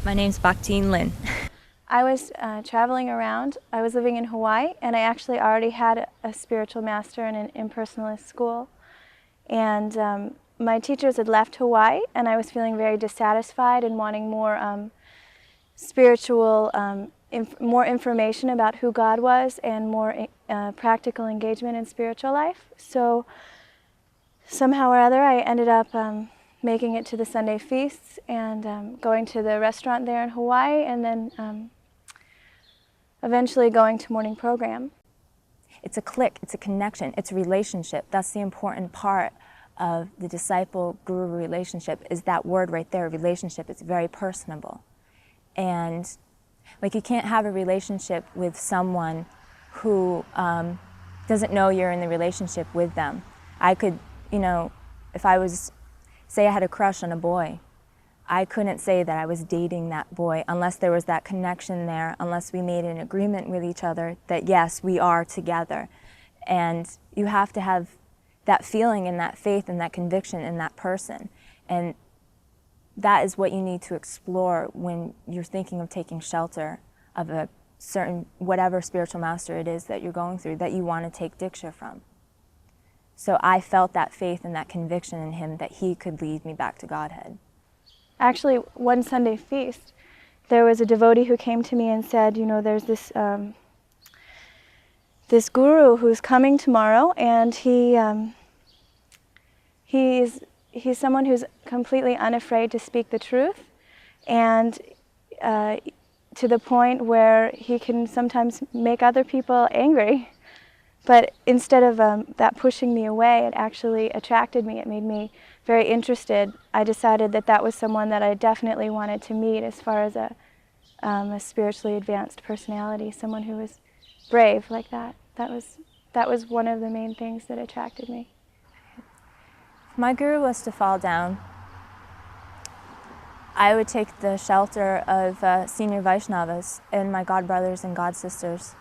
My name's Bhakteen Lin. I was traveling around. I was living in Hawaii, and I actually already had a spiritual master in an impersonalist school. And my teachers had left Hawaii, and I was feeling very dissatisfied and wanting more spiritual, more information about who God was and more practical engagement in spiritual life. So somehow or other, I ended up making it to the Sunday feasts and going to the restaurant there in Hawaii, and then eventually going to morning program. It's a click, it's a connection, it's a relationship. That's the important part of the disciple-guru relationship, is that word right there, relationship. It's very personable. And like, you can't have a relationship with someone who doesn't know you're in the relationship with them. I could, if I was, say I had a crush on a boy, I couldn't say that I was dating that boy unless there was that connection there, unless we made an agreement with each other that yes, we are together. And you have to have that feeling and that faith and that conviction in that person. And that is what you need to explore when you're thinking of taking shelter of a certain, whatever spiritual master it is that you're going through, that you want to take Diksha from. So I felt that faith and that conviction in him that he could lead me back to Godhead. Actually, one Sunday feast, there was a devotee who came to me and said, there's this guru who's coming tomorrow, and he's someone who's completely unafraid to speak the truth, and to the point where he can sometimes make other people angry. But instead of that pushing me away, it actually attracted me. It made me very interested. I decided that that was someone that I definitely wanted to meet as far as a spiritually advanced personality, someone who was brave like that. That was one of the main things that attracted me. If my guru was to fall down, I would take the shelter of senior Vaishnavas and my god brothers and god sisters.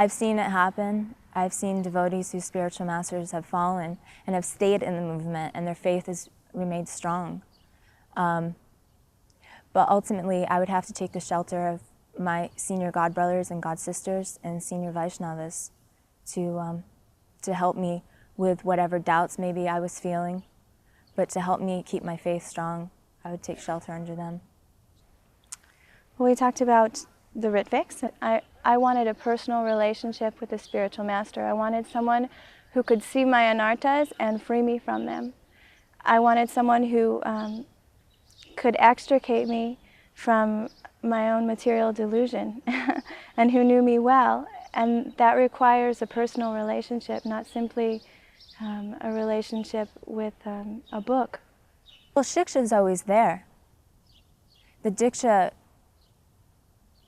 I've seen it happen. I've seen devotees whose spiritual masters have fallen and have stayed in the movement, and their faith has remained strong. But ultimately, I would have to take the shelter of my senior god brothers and god sisters and senior Vaishnavas to help me with whatever doubts maybe I was feeling. But to help me keep my faith strong, I would take shelter under them. Well, we talked about the Ritviks. I wanted a personal relationship with the spiritual master. I wanted someone who could see my anarthas and free me from them. I wanted someone who could extricate me from my own material delusion and who knew me well. And that requires a personal relationship, not simply a relationship with a book. Well, Shiksha is always there. The Diksha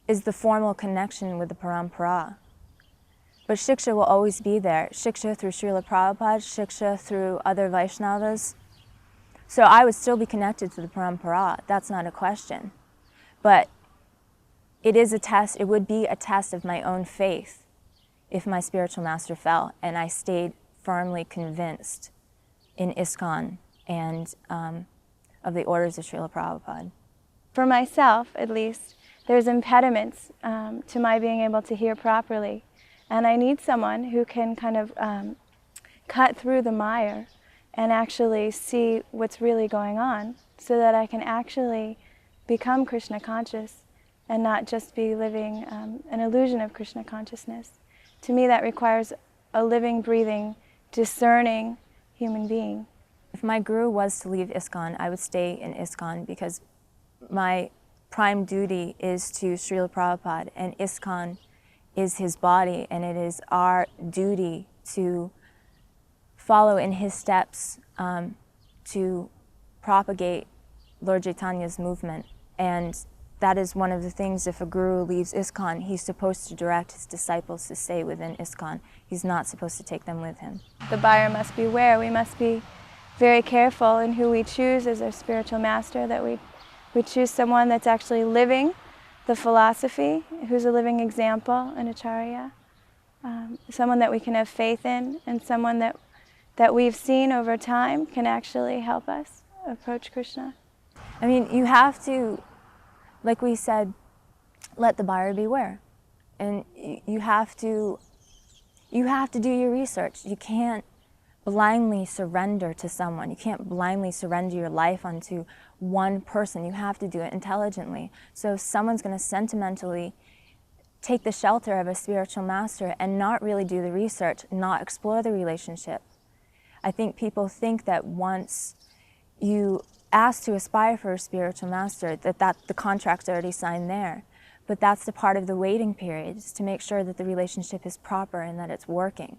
is the formal connection with the Parampara. But Shiksha will always be there. Shiksha through Srila Prabhupada, Shiksha through other Vaishnavas. So I would still be connected to the Parampara. That's not a question. But it is a test, it would be a test of my own faith if my spiritual master fell and I stayed firmly convinced in ISKCON and of the orders of Srila Prabhupada. For myself, at least, there's impediments to my being able to hear properly. And I need someone who can kind of cut through the mire and actually see what's really going on so that I can actually become Krishna conscious and not just be living an illusion of Krishna consciousness. To me, that requires a living, breathing, discerning human being. If my guru was to leave ISKCON, I would stay in ISKCON because my prime duty is to Srila Prabhupada, and ISKCON is his body, and it is our duty to follow in his steps to propagate Lord Chaitanya's movement. And that is one of the things, if a guru leaves ISKCON, he's supposed to direct his disciples to stay within ISKCON. He's not supposed to take them with him. The buyer must beware. We must be very careful in who we choose as our spiritual master, that we choose someone that's actually living the philosophy, who's a living example, an acharya, someone that we can have faith in, and someone that we've seen over time can actually help us approach Krishna? I mean, you have to, like we said, let the buyer beware. And you have to do your research. You can't blindly surrender to someone. You can't blindly surrender your life onto one person. You have to do it intelligently. So if someone's going to sentimentally take the shelter of a spiritual master and not really do the research, not explore the relationship, I think people think that once you ask to aspire for a spiritual master, that the contract's already signed there. But that's the part of the waiting period, is to make sure that the relationship is proper and that it's working.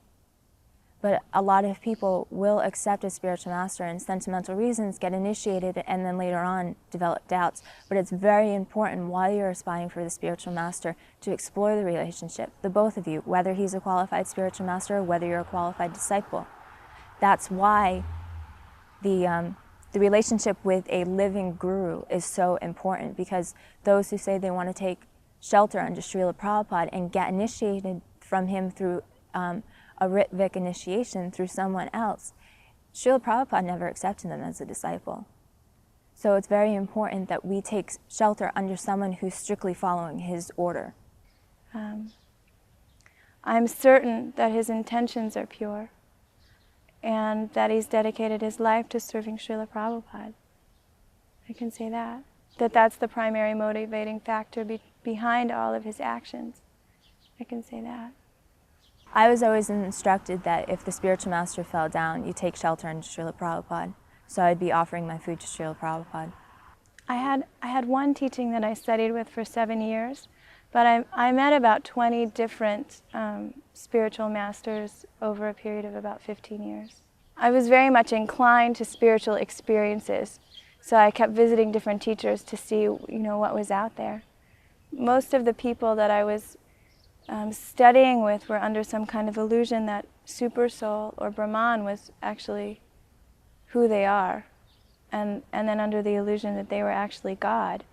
But a lot of people will accept a spiritual master and sentimental reasons, get initiated, and then later on develop doubts. But it's very important while you're aspiring for the spiritual master to explore the relationship, the both of you, whether he's a qualified spiritual master or whether you're a qualified disciple. That's why the relationship with a living guru is so important, because those who say they want to take shelter under Srila Prabhupada and get initiated from him through a Ritvik initiation through someone else, Srila Prabhupada never accepted them as a disciple. So it's very important that we take shelter under someone who's strictly following his order. I'm certain that his intentions are pure and that he's dedicated his life to serving Srila Prabhupada. I can say that. That's the primary motivating factor behind all of his actions. I can say that. I was always instructed that if the spiritual master fell down, you take shelter under Srila Prabhupada. So I'd be offering my food to Srila Prabhupada. I had one teaching that I studied with for 7 years, but I met about 20 different spiritual masters over a period of about 15 years. I was very much inclined to spiritual experiences, so I kept visiting different teachers to see, what was out there. Most of the people that I was studying with were under some kind of illusion that Super Soul or Brahman was actually who they are, and then under the illusion that they were actually God.